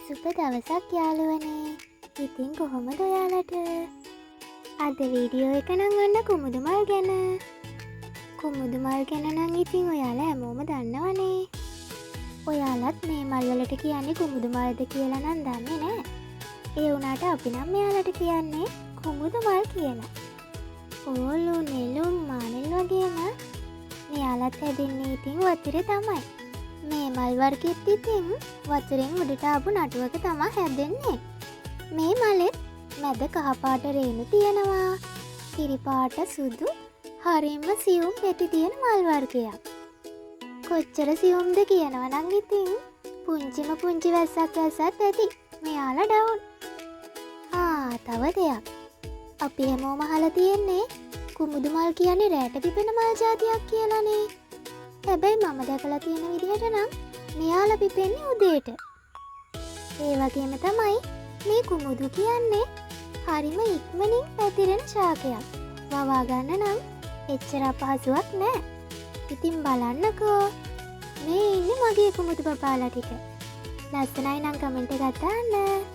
සුබ දවසක් යාළුවනේ. ඉතින් කොහොමද ඔයාලට? අද වීඩියෝ එක නම් ඔන්න කුමුදු මල් ගැන. කුමුදු මල් ගැන නම් ඉතින් ඔයාලා හැමෝම දන්නවනේ. ඔයාලත් මේ මල් වලට කියන්නේ කුමුදු මල්ද කියලා නම් දන්නේ නැහැ. ඒ වුණාට අපි නම් මෙයාලට කියන්නේ කුමුදු මල් කියලා. ඕලු නෙළුම් මානෙල් වගේම මෙයාලත් හැදෙන්නේ ඉතින් වතුරේ තමයි. මේ මල් වර්ගෙත් ඉතින් වතුරෙන් උඩට ආපු නටුවක තමයි හැදෙන්නේ. මේ මලෙත් මැද කහපාට රේණු තියෙනවා. කිරි පාට සුදු හරිම සියුම් පෙති තියෙන මල් වර්ගයක්. කොච්චර සියුම්ද කියනවා නම් ඉතින් පුංචිම පුංචි වැස්සක් ඇති මෙයාලා ඩවුන්. තව දෙයක්. අපි හැමෝම අහලා තියෙන්නේ කුමුදු මල් කියන්නේ රැට පිපෙන මල් జాතියක් කියලානේ. හැබැයි මම දැකලා තියෙන විදිහට නම් මෙයාලා පිපෙන්නේ උදේට. ඒ වගේම තමයි මේ කුමුදු කියන්නේ හරිම ඉක්මනින් පැතිරෙන ශාකයක්. වවා ගන්න නම් එච්චර අපහසුයක් නෑ. ඉතින් බලන්නකෝ. මේ ඉන්නේ මගේ කුමුදු බබාලා ටික. ලස්සනයි නම් කමෙන්ට් එකක් දාන්න.